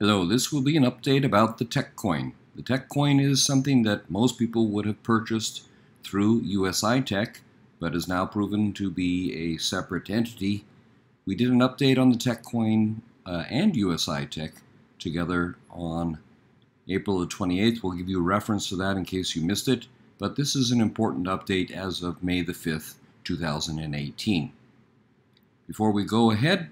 Hello, this will be an update about the TechCoin. The TechCoin is something that most people would have purchased through USI Tech, but is now proven to be a separate entity. We did an update on the TechCoin and USI Tech together on April the 28th. We'll give you a reference to that in case you missed it, but this is an important update as of May the 5th, 2018. Before we go ahead,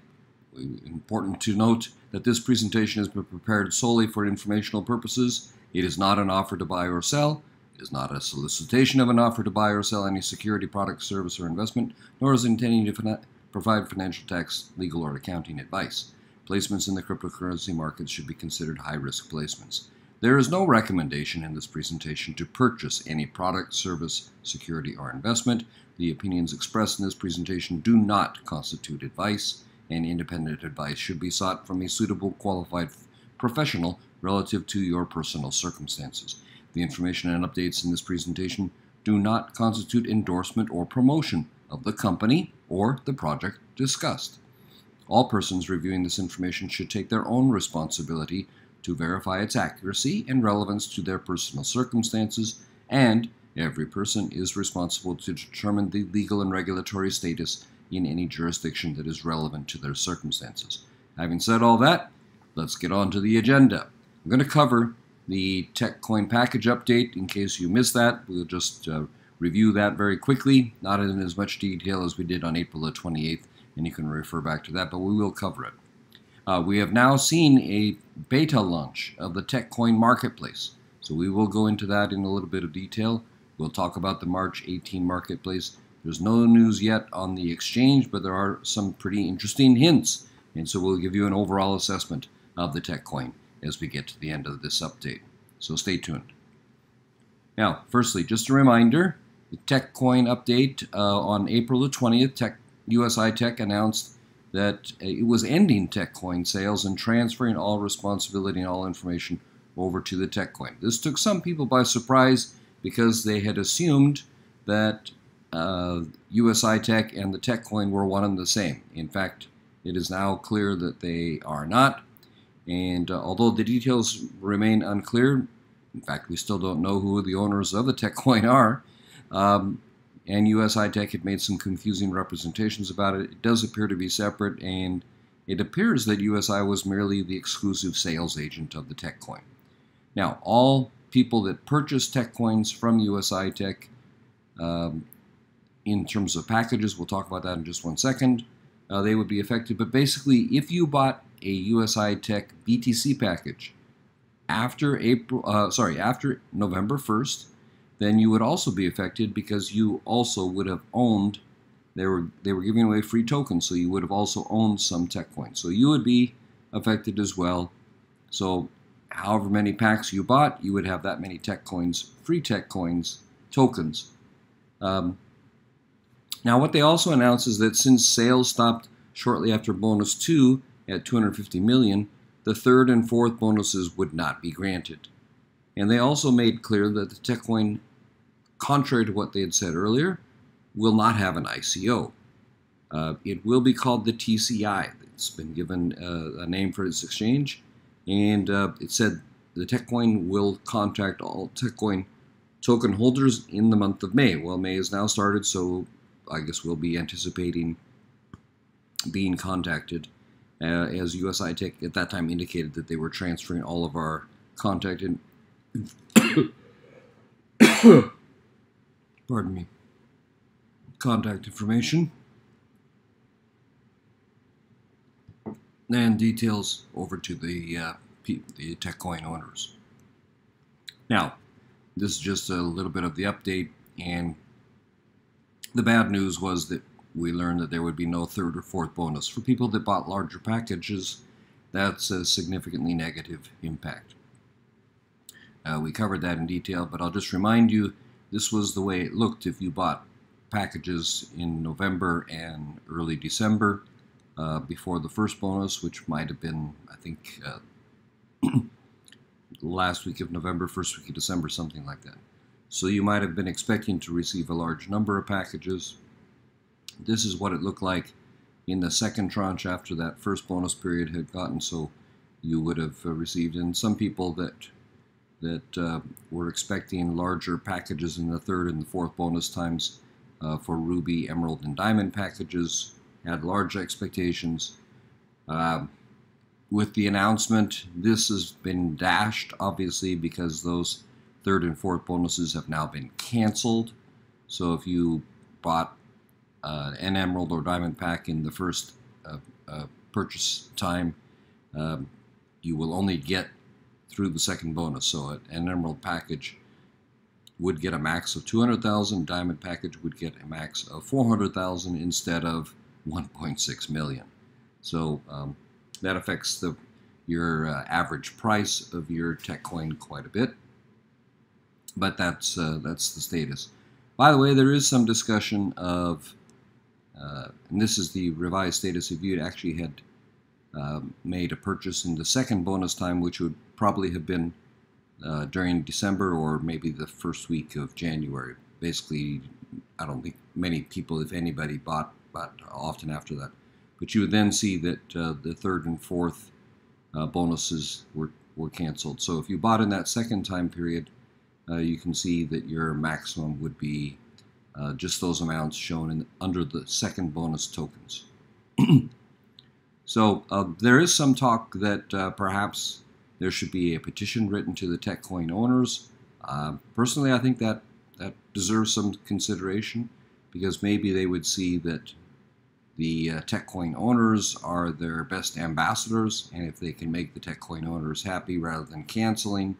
important to note that this presentation has been prepared solely for informational purposes. It is not an offer to buy or sell. It is not a solicitation of an offer to buy or sell any security, product, service, or investment, nor is it intending to provide financial, tax, legal, or accounting advice. Placements in the cryptocurrency markets should be considered high-risk placements. There is no recommendation in this presentation to purchase any product, service, security, or investment. The opinions expressed in this presentation do not constitute advice, and independent advice should be sought from a suitable qualified professional relative to your personal circumstances. The information and updates in this presentation do not constitute endorsement or promotion of the company or the project discussed. All persons reviewing this information should take their own responsibility to verify its accuracy and relevance to their personal circumstances, and every person is responsible to determine the legal and regulatory status in any jurisdiction that is relevant to their circumstances. Having said all that, let's get on to the agenda. I'm going to cover the TechCoin package update. In case you missed that, we'll just review that very quickly, not in as much detail as we did on April the 28th, and you can refer back to that, but we will cover it. We have now seen a beta launch of the TechCoin marketplace, so we will go into that in a little bit of detail. We'll talk about the March 18 marketplace. There's no news yet on the exchange, but there are some pretty interesting hints, and so we'll give you an overall assessment of the TechCoin as we get to the end of this update. So stay tuned. Now, firstly, just a reminder, the TechCoin update on April the 20th, USI Tech announced that it was ending TechCoin sales and transferring all responsibility and all information over to the TechCoin. This took some people by surprise because they had assumed that USI Tech and the TechCoin were one and the same. In fact, it is now clear that they are not. And although the details remain unclear, in fact, we still don't know who the owners of the TechCoin are, and USI Tech had made some confusing representations about it. It does appear to be separate, and it appears that USI was merely the exclusive sales agent of the TechCoin. Now, all people that purchase TechCoins from USI Tech, in terms of packages, we'll talk about that in just one second, they would be affected. But basically, if you bought a USI Tech BTC package after November 1st, then you would also be affected because you also would have owned, they were giving away free tokens, so you would have also owned some TechCoins. So you would be affected as well. So however many packs you bought, you would have that many TechCoins, free TechCoins, tokens. Now, what they also announced is that since sales stopped shortly after bonus 2 at 250 million, the third and fourth bonuses would not be granted. And they also made clear that the TechCoin, contrary to what they had said earlier, will not have an ICO. It will be called the TCI. It's been given a name for its exchange, and it said the TechCoin will contact all TechCoin token holders in the month of May. Well, May has now started, so I guess we'll be anticipating being contacted, as USI Tech at that time indicated that they were transferring all of our contact contact information and details over to the TechCoin owners. Now, this is just a little bit of the update, and the bad news was that we learned that there would be no third or fourth bonus. For people that bought larger packages, that's a significantly negative impact. We covered that in detail, but I'll just remind you, this was the way it looked if you bought packages in November and early December before the first bonus, which might have been, I think, last week of November, first week of December, something like that. So you might have been expecting to receive a large number of packages. This is what it looked like in the second tranche after that first bonus period had gotten. So you would have received, and some people that were expecting larger packages in the third and the fourth bonus times for Ruby, Emerald, and Diamond packages had large expectations. With the announcement, this has been dashed, obviously, because those third and fourth bonuses have now been canceled. So if you bought an Emerald or Diamond pack in the first purchase time, you will only get through the second bonus. So an Emerald package would get a max of 200,000, Diamond package would get a max of 400,000 instead of 1.6 million. So that affects your average price of your TechCoin quite a bit, but that's the status. By the way, there is some discussion of, and this is the revised status, if you actually had made a purchase in the second bonus time, which would probably have been during December or maybe the first week of January. Basically, I don't think many people, if anybody, bought often after that. But you would then see that the third and fourth bonuses were canceled. So if you bought in that second time period, you can see that your maximum would be just those amounts shown under the second bonus tokens. So there is some talk that perhaps there should be a petition written to the TechCoin owners. Personally, I think that deserves some consideration, because maybe they would see that the TechCoin owners are their best ambassadors, and if they can make the TechCoin owners happy rather than canceling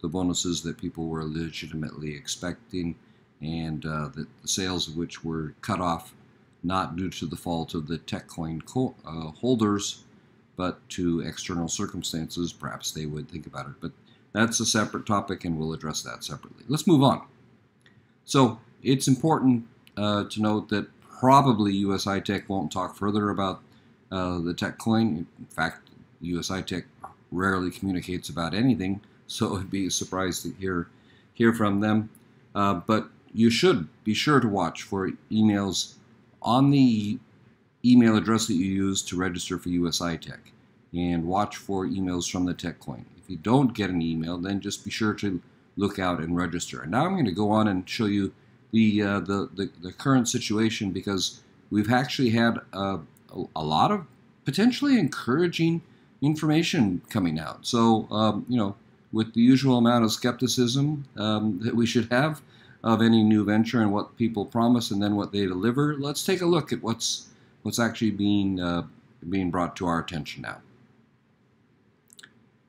the bonuses that people were legitimately expecting, and that the sales of which were cut off not due to the fault of the TechCoin holders, but to external circumstances, perhaps they would think about it. But that's a separate topic, and we'll address that separately. Let's move on. So it's important to note that probably USI Tech won't talk further about the TechCoin. In fact, USI Tech rarely communicates about anything, so it'd be a surprise to hear from them. But you should be sure to watch for emails on the email address that you use to register for USI Tech, and watch for emails from the TechCoin. If you don't get an email, then just be sure to look out and register. And now I'm going to go on and show you the current situation, because we've actually had a lot of potentially encouraging information coming out. So you know, with the usual amount of skepticism that we should have of any new venture and what people promise and then what they deliver, let's take a look at what's actually being brought to our attention now.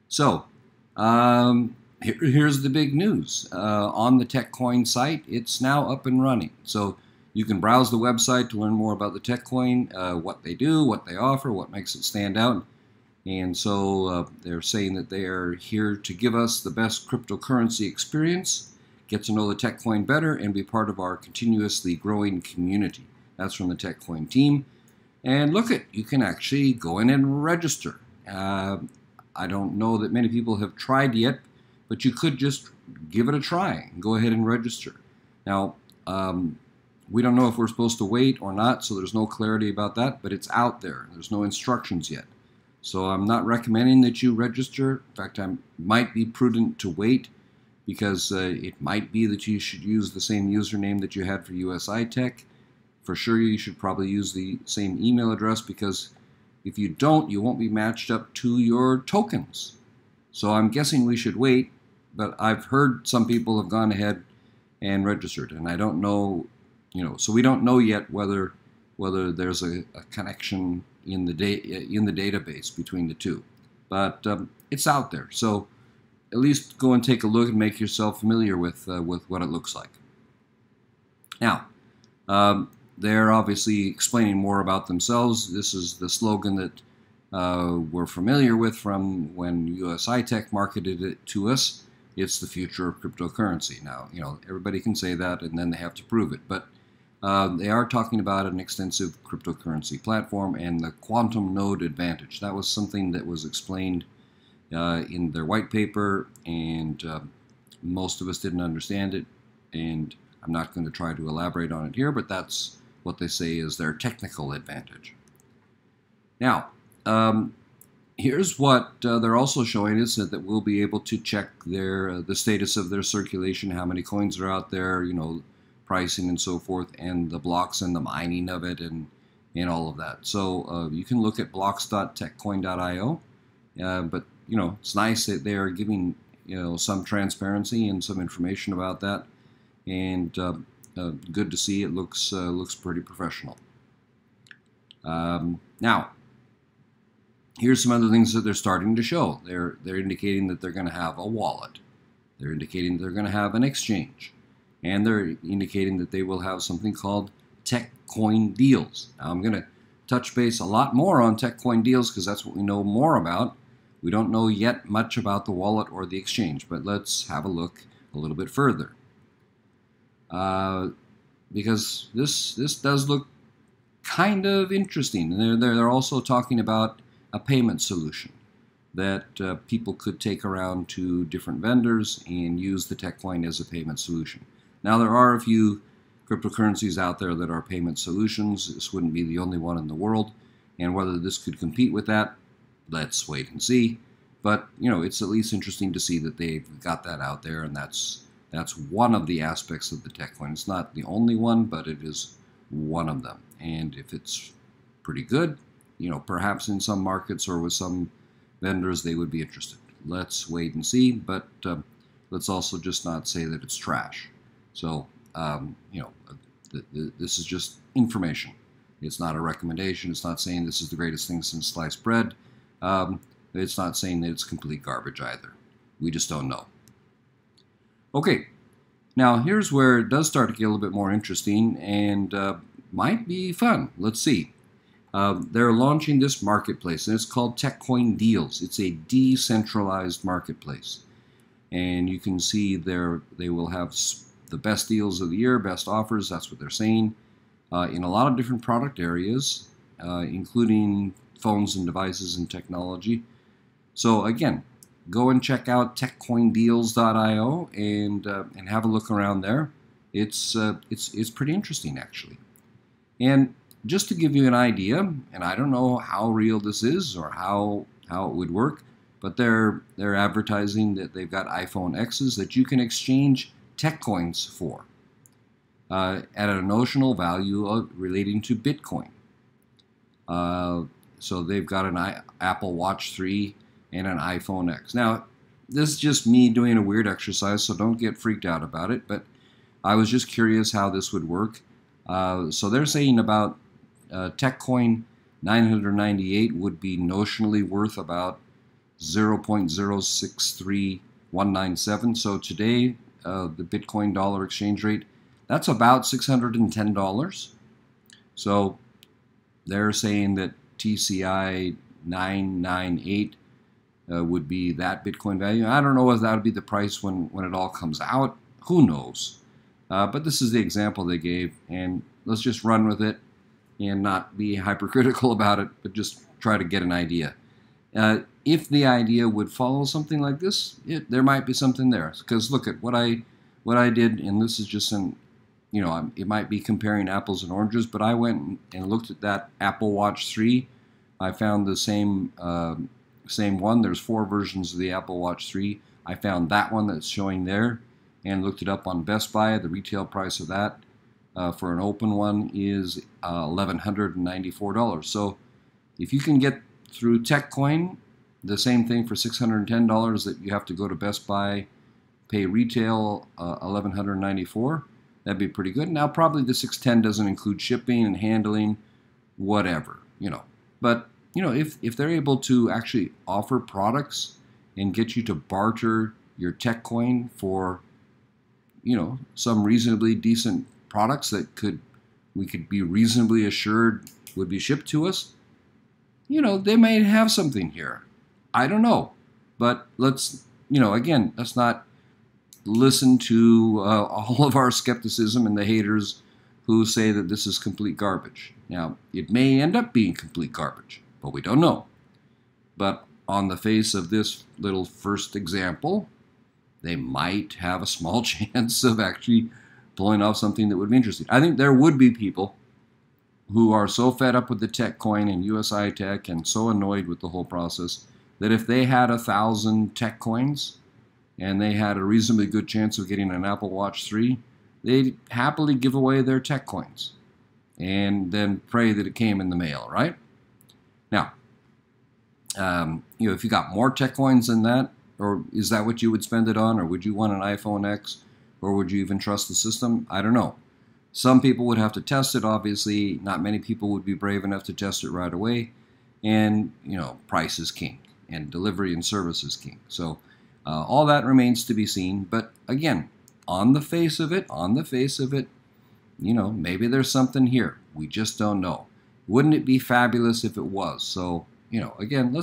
So here's the big news. On the TechCoin site, it's now up and running. So you can browse the website to learn more about the TechCoin, what they do, what they offer, what makes it stand out. And so they're saying that they are here to give us the best cryptocurrency experience, get to know the TechCoin better, and be part of our continuously growing community. That's from the TechCoin team. And look, you can actually go in and register. I don't know that many people have tried yet, but you could just give it a try and go ahead and register. Now, we don't know if we're supposed to wait or not, so there's no clarity about that, but it's out there. There's no instructions yet. So I'm not recommending that you register. In fact, I might be prudent to wait, because it might be that you should use the same username that you had for USI Tech. For sure, you should probably use the same email address, because if you don't, you won't be matched up to your tokens. So I'm guessing we should wait, but I've heard some people have gone ahead and registered, and I don't know, so we don't know yet whether there's a connection in the database between the two. But it's out there, so at least go and take a look and make yourself familiar with what it looks like. Now, they're obviously explaining more about themselves. This is the slogan that we're familiar with from when USI Tech marketed it to us. It's the future of cryptocurrency. Now, everybody can say that, and then they have to prove it. But they are talking about an extensive cryptocurrency platform and the quantum node advantage. That was something that was explained in their white paper, and most of us didn't understand it, and I'm not going to try to elaborate on it here, but that's what they say is their technical advantage. Now, Here's what they're also showing us, that we'll be able to check the status of their circulation, how many coins are out there, pricing and so forth, and the blocks and the mining of it, and all of that. So you can look at blocks.techcoin.io, but it's nice that they are giving some transparency and some information about that, and good to see. It looks pretty professional. Now, here's some other things that they're starting to show. They're indicating that they're going to have a wallet. They're indicating they're going to have an exchange. And they're indicating that they will have something called TechCoin deals. Now, I'm going to touch base a lot more on TechCoin deals because that's what we know more about. We don't know yet much about the wallet or the exchange, but let's have a look a little bit further. Because this does look kind of interesting. They're also talking about a payment solution that people could take around to different vendors and use the TechCoin as a payment solution. Now, there are a few cryptocurrencies out there that are payment solutions. This wouldn't be the only one in the world, and whether this could compete with that, let's wait and see. But it's at least interesting to see that they've got that out there, and that's one of the aspects of the TechCoin. It's not the only one, but it is one of them. And if it's pretty good, perhaps in some markets or with some vendors, they would be interested. Let's wait and see, but let's also just not say that it's trash. So, this is just information. It's not a recommendation. It's not saying this is the greatest thing since sliced bread. It's not saying that it's complete garbage either. We just don't know. Okay, now here's where it does start to get a little bit more interesting and might be fun. Let's see. They're launching this marketplace, and it's called TechCoin Deals. It's a decentralized marketplace. And you can see they will have the best deals of the year, best offers, that's what they're saying, in a lot of different product areas, including phones and devices and technology. So again, go and check out techcoindeals.io and have a look around there. It's pretty interesting, actually. And just to give you an idea, and I don't know how real this is or how it would work, but they're advertising that they've got iPhone X's that you can exchange TechCoins for at a notional value relating to Bitcoin. So they've got an Apple Watch 3 and an iPhone X. Now, this is just me doing a weird exercise, so don't get freaked out about it, but I was just curious how this would work. So they're saying about TechCoin 998 would be notionally worth about 0.063197. So today, the Bitcoin dollar exchange rate, that's about $610. So they're saying that TCI 998 would be that Bitcoin value. I don't know if that would be the price when it all comes out. Who knows? But this is the example they gave, and let's just run with it and not be hypercritical about it, but just try to get an idea. If the idea would follow something like this, there might be something there. Because look at what I did, and this is just it might be comparing apples and oranges, but I went and looked at that Apple Watch 3. I found the same one. There's 4 versions of the Apple Watch 3. I found that one that's showing there and looked it up on Best Buy. The retail price of that for an open one is $1,194. So if you can get through TechCoin, the same thing for $610 that you have to go to Best Buy, pay retail $1,194. That'd be pretty good. Now, probably the $610 doesn't include shipping and handling, whatever, But, if they're able to actually offer products and get you to barter your TechCoin for, some reasonably decent products that we could be reasonably assured would be shipped to us, they may have something here. I don't know. But let's, again, let's not listen to all of our skepticism and the haters who say that this is complete garbage. Now, it may end up being complete garbage, but we don't know. But on the face of this little first example, they might have a small chance of actually pulling off something that would be interesting. I think there would be people who are so fed up with the TechCoin and USI Tech and so annoyed with the whole process that if they had 1,000 TechCoins and they had a reasonably good chance of getting an Apple Watch 3, they'd happily give away their TechCoins and then pray that it came in the mail, right? Now, if you got more TechCoins than that, or is that what you would spend it on, or would you want an iPhone X, or would you even trust the system? I don't know. Some people would have to test it, obviously. Not many people would be brave enough to test it right away. And, price is king, and delivery and service is king. So all that remains to be seen. But again, on the face of it, maybe there's something here. We just don't know. Wouldn't it be fabulous if it was? So, again,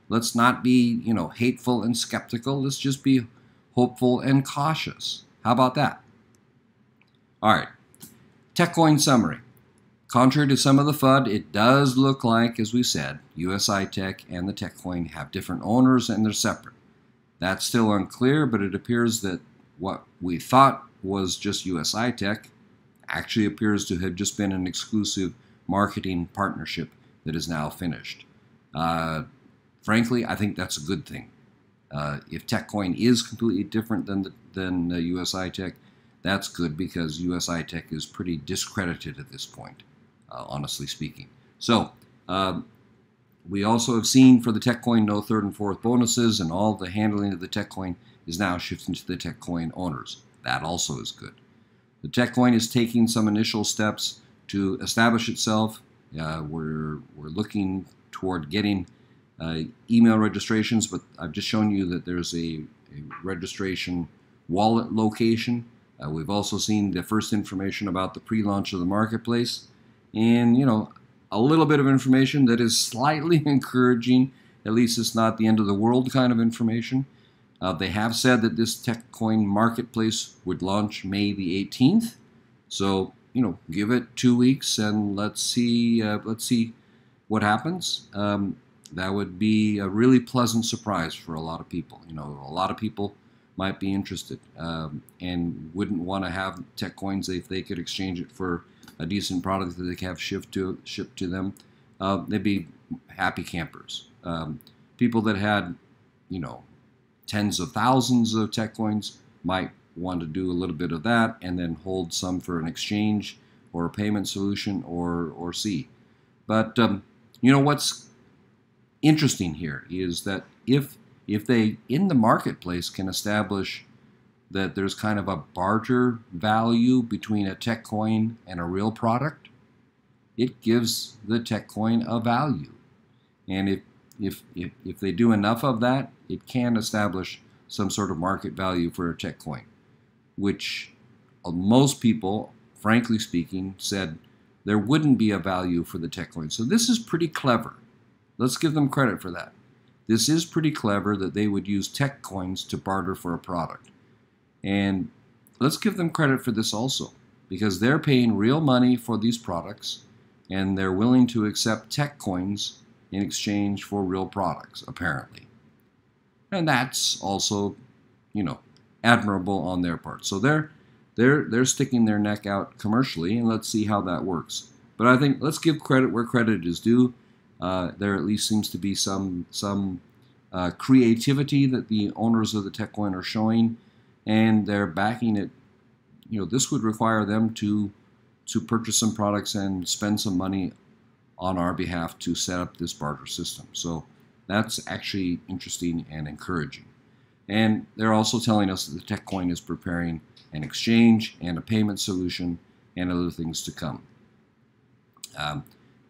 let's not be, hateful and skeptical. Let's just be hopeful and cautious. How about that? All right. TechCoin summary. Contrary to some of the FUD, it does look like, as we said, USI Tech and the TechCoin have different owners and they're separate. That's still unclear, but it appears that what we thought was just USI Tech actually appears to have just been an exclusive marketing partnership that is now finished. Frankly, I think that's a good thing. If TechCoin is completely different than USI Tech, that's good because USI Tech is pretty discredited at this point, honestly speaking. So we also have seen for the TechCoin no third and fourth bonuses, and all the handling of the TechCoin is now shifting to the TechCoin owners. That also is good. The TechCoin is taking some initial steps to establish itself. We're looking toward getting email registrations, but I've just shown you that there's a registration wallet location. We've also seen the first information about the pre-launch of the marketplace, and a little bit of information that is slightly encouraging. At least it's not the end of the world kind of information. They have said that this TechCoin marketplace would launch May the 18th. So give it 2 weeks and let's see what happens. That would be a really pleasant surprise for a lot of people. A lot of people might be interested and wouldn't want to have TechCoins if they could exchange it for a decent product that they can have shipped to them. They'd be happy campers. People that had, tens of thousands of TechCoins might want to do a little bit of that and then hold some for an exchange or a payment solution or see. But what's interesting here is that if they in the marketplace can establish that there's kind of a barter value between a TechCoin and a real product, it gives the TechCoin a value. And if they do enough of that, it can establish some sort of market value for a TechCoin, which most people, frankly speaking, said there wouldn't be a value for the TechCoin. So this is pretty clever. Let's give them credit for that. This is pretty clever that they would use TechCoins to barter for a product. And let's give them credit for this also, because they're paying real money for these products and they're willing to accept TechCoins in exchange for real products, apparently. And that's also, admirable on their part. So they're sticking their neck out commercially, and let's see how that works. But I think let's give credit where credit is due. There at least seems to be some creativity that the owners of the TechCoin are showing, and they're backing it. This would require them to purchase some products and spend some money on our behalf to set up this barter system. So that's actually interesting and encouraging. And they're also telling us that the TechCoin is preparing an exchange and a payment solution and other things to come.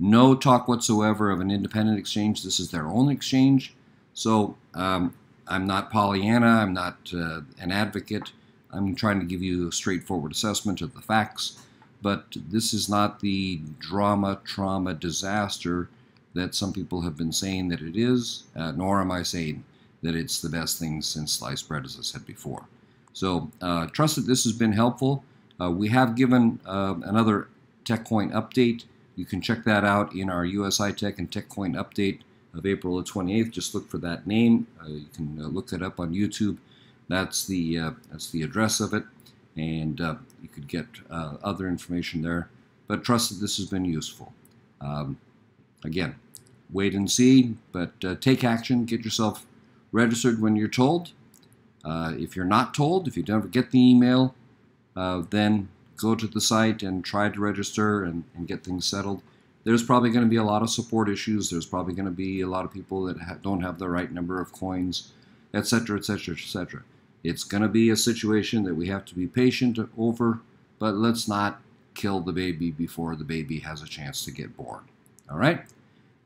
No talk whatsoever of an independent exchange. This is their own exchange. So I'm not Pollyanna. I'm not an advocate. I'm trying to give you a straightforward assessment of the facts. But this is not the drama, trauma, disaster that some people have been saying that it is, nor am I saying that it's the best thing since sliced bread, as I said before. So trust that this has been helpful. We have given another TechCoin update. You can check that out in our USI Tech and TechCoin update of April the 28th. Just look for that name. You can look it up on YouTube. That's the address of it. And you could get other information there. but trust that this has been useful. Again, wait and see, but take action. Get yourself registered when you're told. If you're not told, if you never get the email, then go to the site and try to register and get things settled. There's probably going to be a lot of support issues. There's probably going to be a lot of people that don't have the right number of coins, etc., etc., etc. It's going to be a situation that we have to be patient over, but let's not kill the baby before the baby has a chance to get born. All right?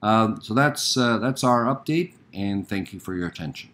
So that's our update, and thank you for your attention.